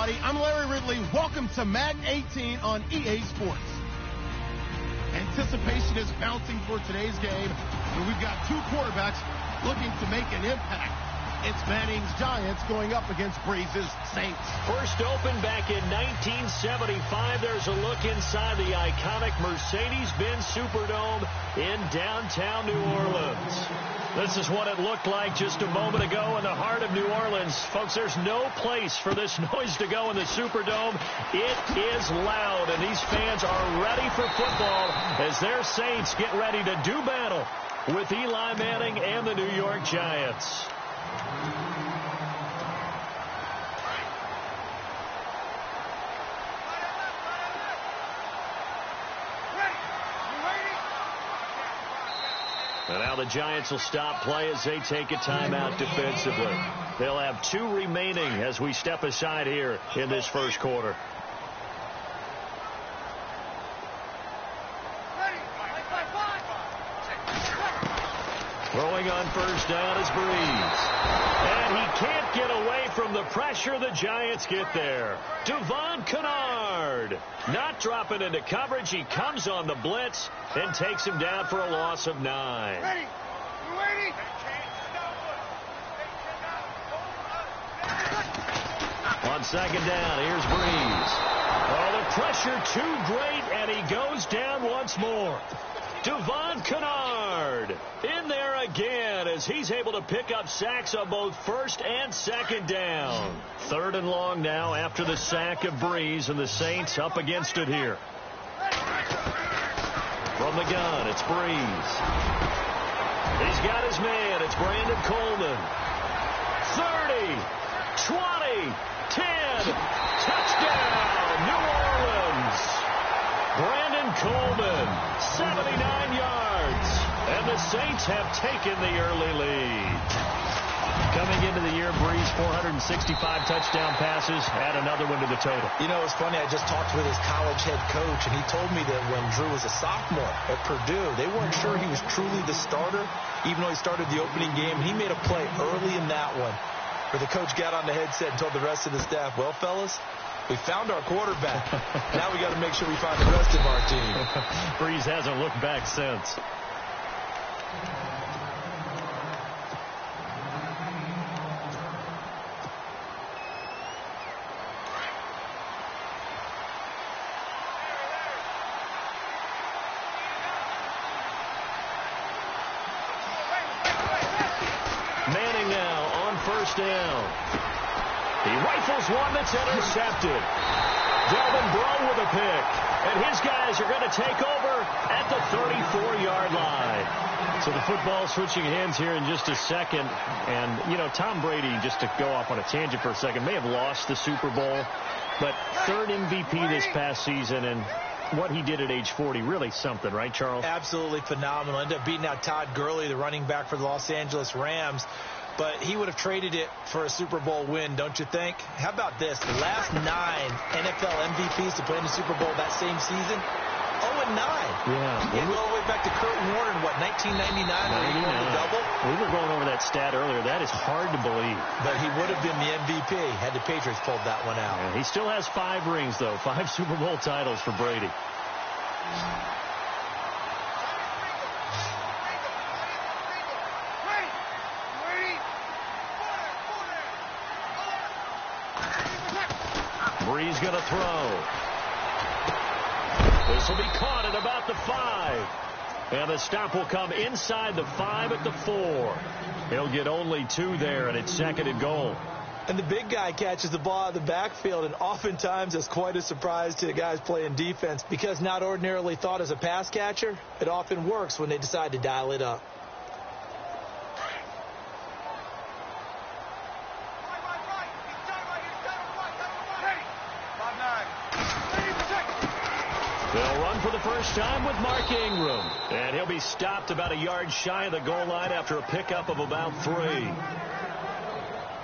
everybody. I'm Larry Ridley. Welcome to Madden 18 on EA Sports. Anticipation is mounting for today's game, and we've got two quarterbacks looking to make an impact. It's Manning's Giants going up against Breeze's Saints. First opened back in 1975. There's a look inside the iconic Mercedes-Benz Superdome in downtown New Orleans. This is what it looked like just a moment ago in the heart of New Orleans. Folks, there's no place for this noise to go in the Superdome. It is loud, and these fans are ready for football as their Saints get ready to do battle with Eli Manning and the New York Giants. And now the Giants will stop play as they take a timeout defensively. They'll have 2 remaining as we step aside here in this first quarter. Throwing on first down is Breeze. And he can't get away from the pressure the Giants get there. Devon Kennard not dropping into coverage. He comes on the blitz and takes him down for a loss of 9. On second down, here's Breeze. Oh, the pressure too great, and he goes down once more. Devon Kennard in there again as he's able to pick up sacks on both first and second down. 3rd and long now after the sack of Breeze, and the Saints up against it here. From the gun, it's Breeze. He's got his man. It's Brandon Coleman. 30, 20, 10. Touchdown, New Orleans. Brandon Coleman, 79 yards. And the Saints have taken the early lead. Coming into the year, Breeze 465 touchdown passes. Add another one to the total. You know, it's funny. I just talked with his college head coach, and he told me that when Drew was a sophomore at Purdue, they weren't sure he was truly the starter, even though he started the opening game. He made a play early in that one where the coach got on the headset and told the rest of the staff, well, fellas, we found our quarterback. Now we got to make sure we find the rest of our team. Breeze hasn't looked back since. Manning now on first down. He rifles one that's intercepted. Delvin Breaux with a pick. And his guys are going to take over at the 34-yard line. So the football switching hands here in just a second. And, you know, Tom Brady, just to go off on a tangent for a second, may have lost the Super Bowl. But 3rd MVP this past season, and what he did at age 40, really something, right, Charles? Absolutely phenomenal. Ended up beating out Todd Gurley, the running back for the Los Angeles Rams. But he would have traded it for a Super Bowl win, don't you think? How about this? The last 9 NFL MVPs to play in the Super Bowl that same season, 0-9. Yeah. You go all the way back to Kurt Warner in, what, 1999 when he won the double? We were going over that stat earlier. That is hard to believe. But he would have been the MVP had the Patriots pulled that one out. Yeah, he still has 5 rings, though. 5 Super Bowl titles for Brady. Breeze going to throw. This will be caught at about the 5. And the stop will come inside the 5 at the 4. He'll get only 2 there, and it's 2nd and goal. And the big guy catches the ball out of the backfield, and oftentimes it's quite a surprise to the guys playing defense because not ordinarily thought as a pass catcher, it often works when they decide to dial it up. They'll run for the first time with Mark Ingram. And he'll be stopped about a yard shy of the goal line after a pickup of about 3.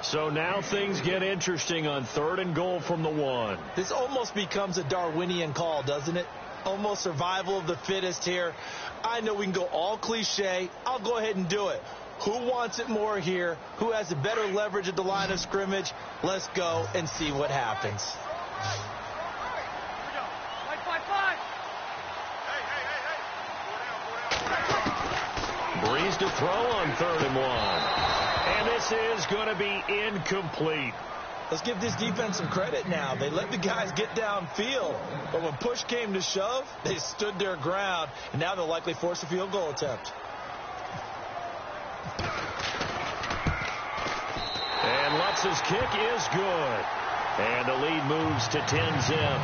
So now things get interesting on 3rd and goal from the 1. This almost becomes a Darwinian call, doesn't it? Almost survival of the fittest here. I know we can go all cliche. I'll go ahead and do it. Who wants it more here? Who has a better leverage at the line of scrimmage? Let's go and see what happens. Breeze to throw on 3rd and 1. And this is going to be incomplete. Let's give this defense some credit now. They let the guys get downfield, but when push came to shove, they stood their ground, and now they'll likely force a field goal attempt. And Lutz's kick is good. And the lead moves to 10-zip.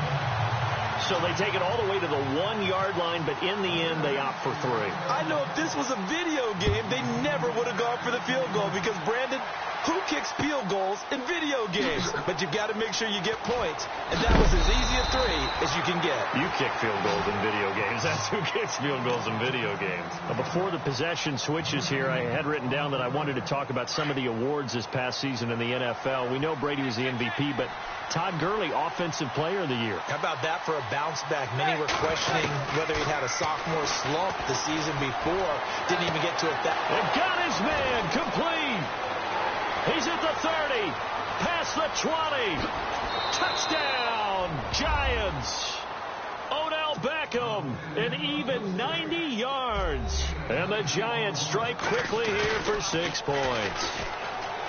So they take it all the way to the 1-yard line, but in the end, they opt for 3. I know if this was a video game, they never would have gone for the field goal because, Brandon, who kicks field goals in video games? But you've got to make sure you get points, and that was as easy a 3 as you can get. You kick field goals in video games. That's who kicks field goals in video games. Now, before the possession switches here, I had written down that I wanted to talk about some of the awards this past season in the NFL. We know Brady was the MVP, but Todd Gurley, Offensive Player of the Year. How about that for a bounce back? Many were questioning whether he'd had a sophomore slump the season before. Didn't even get to it that. And got his man complete. He's at the 30, past the 20. Touchdown, Giants. Odell Beckham, an even 90 yards. And the Giants strike quickly here for 6 points.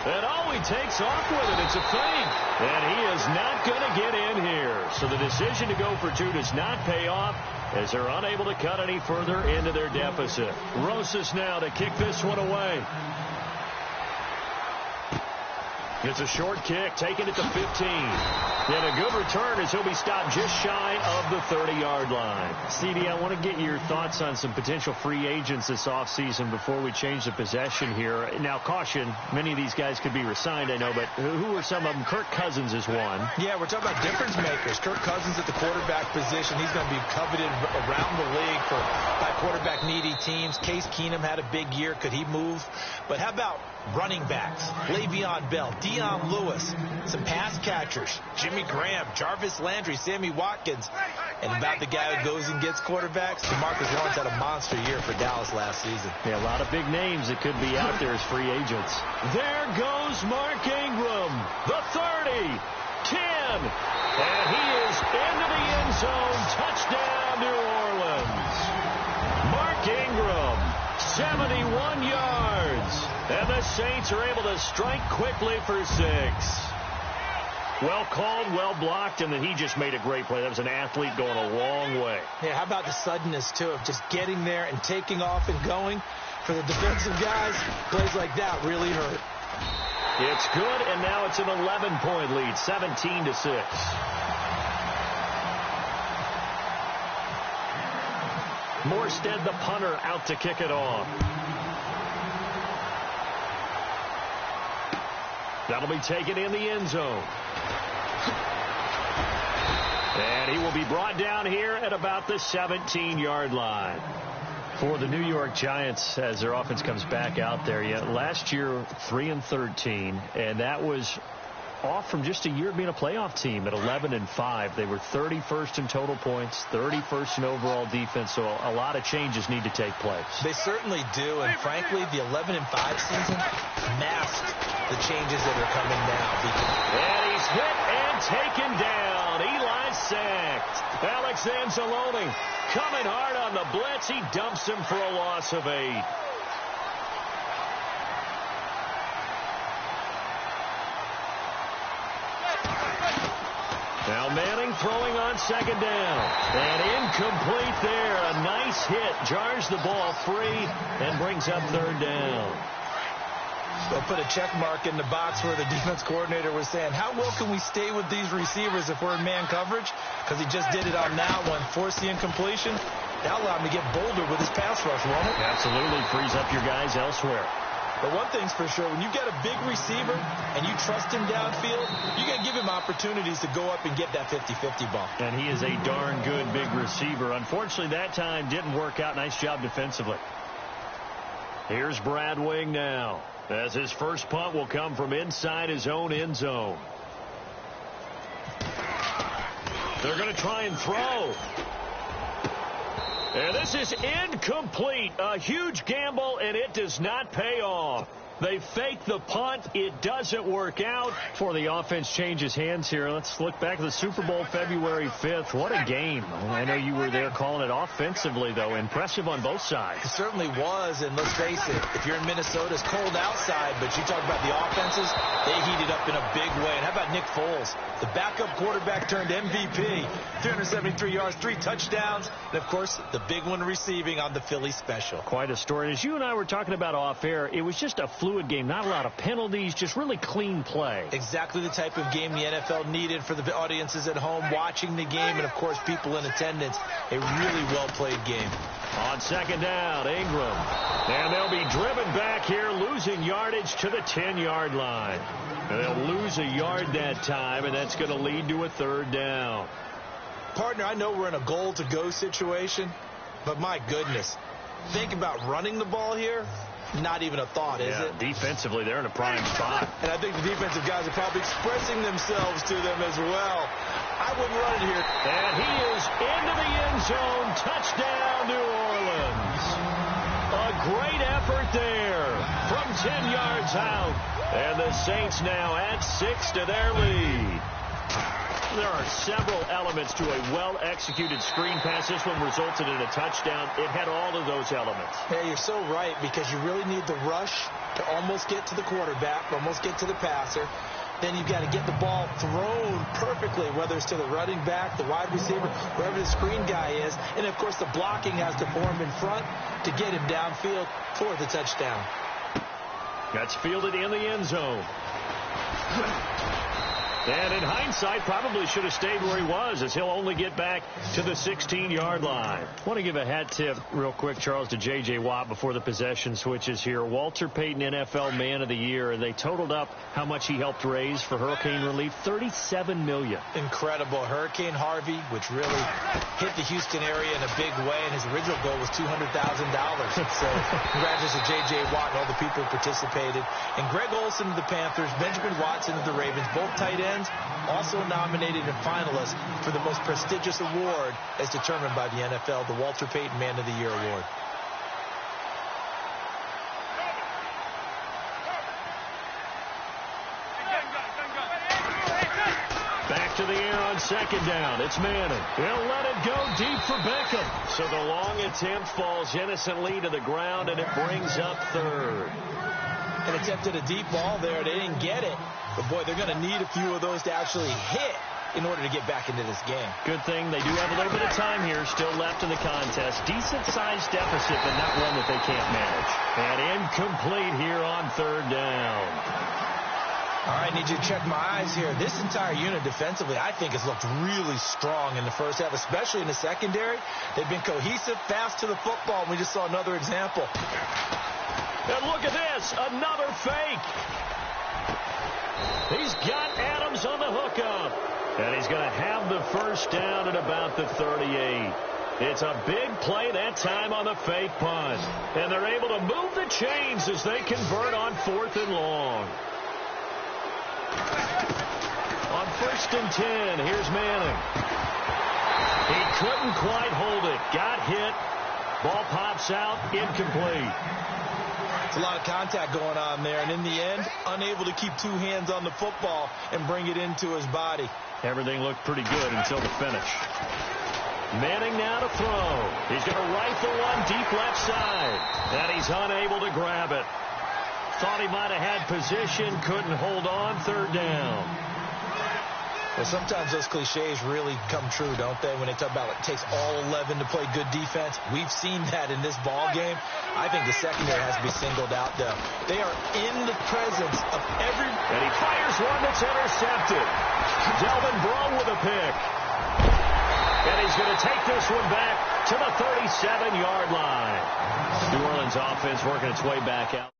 And he takes off with it. It's a feint. And he is not going to get in here. So the decision to go for 2 does not pay off as they're unable to cut any further into their deficit. Rosas now to kick this one away. It's a short kick, taken at the 15. And a good return as he'll be stopped just shy of the 30-yard line. CD, I want to get your thoughts on some potential free agents this offseason before we change the possession here. Now, caution, many of these guys could be re-signed, I know, but who are some of them? Kirk Cousins is one. Yeah, we're talking about difference makers. Kirk Cousins at the quarterback position. He's going to be coveted around the league by quarterback-needy teams. Case Keenum had a big year. Could he move? But how about running backs? Le'Veon Bell, Dion Lewis, some pass catchers, Jimmy Graham, Jarvis Landry, Sammy Watkins. And about the guy who goes and gets quarterbacks, DeMarcus Lawrence had a monster year for Dallas last season. Yeah, a lot of big names that could be out there as free agents. There goes Mark Ingram, the 30, 10, and he is into the end zone. Touchdown, New Orleans. Mark Ingram, 71 yards. And the Saints are able to strike quickly for 6. Well called, well blocked, and then he just made a great play. That was an athlete going a long way. Yeah, how about the suddenness, too, of just getting there and taking off and going? For the defensive guys, plays like that really hurt. It's good, and now it's an 11-point lead, 17-6. Morstead, the punter, out to kick it off. That'll be taken in the end zone. And he will be brought down here at about the 17-yard line. For the New York Giants, as their offense comes back out there, last year 3-13, and that was off from just a year being a playoff team at 11-5. They were 31st in total points, 31st in overall defense, so a lot of changes need to take place. They certainly do, and frankly, the 11-5 season masked the changes that are coming now. And he's hit and taken down. Eli sacked. Alex Anzalone coming hard on the blitz. He dumps him for a loss of 8. Now Manning throwing on 2nd down. And incomplete there. A nice hit. Jars the ball free and brings up 3rd down. They'll put a check mark in the box where the defense coordinator was saying, how well can we stay with these receivers if we're in man coverage? Because he just did it on that one. Force the incompletion. That'll allow him to get bolder with his pass rush, won't it? Absolutely. Frees up your guys elsewhere. But one thing's for sure, when you've got a big receiver and you trust him downfield, you got to give him opportunities to go up and get that 50-50 ball. And he is a darn good big receiver. Unfortunately, that time didn't work out. Nice job defensively. Here's Brad Wing now, as his first punt will come from inside his own end zone. They're going to try and throw. And this is incomplete. A huge gamble, and it does not pay off. They fake the punt. It doesn't work out before the offense changes hands here. Let's look back at the Super Bowl February 5th. What a game. I know you were there calling it offensively, though. Impressive on both sides. It certainly was, and let's face it, if you're in Minnesota, it's cold outside, but you talk about the offenses, they heated up in a big way. And how about Nick Foles? The backup quarterback turned MVP. 373 yards, 3 touchdowns, and, of course, the big one receiving on the Philly special. Quite a story. As you and I were talking about off air, it was just a fluid game. Not a lot of penalties, just really clean play. Exactly the type of game the NFL needed for the audiences at home watching the game and, of course, people in attendance. A really well-played game. On second down, Ingram. And they'll be driven back here, losing yardage to the 10-yard line. And they'll lose a yard that time, and that's going to lead to a third down. Partner, I know we're in a goal-to-go situation, but my goodness, think about running the ball here. Not even a thought, is it? Defensively, they're in a prime spot. And I think the defensive guys are probably expressing themselves to them as well. I wouldn't run it here. And he is into the end zone. Touchdown, New Orleans. A great effort there from 10 yards out. And the Saints now add 6 to their lead. There are several elements to a well-executed screen pass. This one resulted in a touchdown. It had all of those elements. Yeah, you're so right, because you really need the rush to almost get to the quarterback, almost get to the passer. Then you've got to get the ball thrown perfectly, whether it's to the running back, the wide receiver, wherever the screen guy is. And, of course, the blocking has to form in front to get him downfield for the touchdown. That's fielded in the end zone. And in hindsight, probably should have stayed where he was, as he'll only get back to the 16-yard line. I want to give a hat tip real quick, Charles, to J.J. Watt before the possession switches here. Walter Payton NFL Man of the Year, and they totaled up how much he helped raise for hurricane relief, $37 million. Incredible. Hurricane Harvey, which really hit the Houston area in a big way, and his original goal was $200,000. So congratulations to J.J. Watt and all the people who participated. And Greg Olsen of the Panthers, Benjamin Watson of the Ravens, both tight ends, also nominated and finalists for the most prestigious award as determined by the NFL, the Walter Payton Man of the Year Award. Back to the air on second down. It's Manning. He'll let it go deep for Beckham. So the long attempt falls innocently to the ground, and it brings up third. And attempted a deep ball there. They didn't get it. But, boy, they're going to need a few of those to actually hit in order to get back into this game. Good thing they do have a little bit of time here still left in the contest. Decent-sized deficit, but not one that they can't manage. And incomplete here on third down. All right, need you to check my eyes here. This entire unit defensively, I think, has looked really strong in the first half, especially in the secondary. They've been cohesive, fast to the football, and we just saw another example. And look at this, another fake. He's got Adams on the hookup. And he's going to have the first down at about the 38. It's a big play that time on the fake punt. And they're able to move the chains as they convert on 4th and long. On 1st and 10, here's Manning. He couldn't quite hold it. Got hit. Ball pops out, incomplete. It's a lot of contact going on there, and in the end, unable to keep 2 hands on the football and bring it into his body. Everything looked pretty good until the finish. Manning now to throw. He's going to rifle one deep left side, and he's unable to grab it. Thought he might have had position, couldn't hold on, 3rd down. Well, sometimes those cliches really come true, don't they? When they talk about it takes all 11 to play good defense. We've seen that in this ball game. I think the secondary has to be singled out, though. They are in the presence of every... And he fires one that's intercepted. Delvin Breaux with a pick. And he's going to take this one back to the 37-yard line. New Orleans offense working its way back out.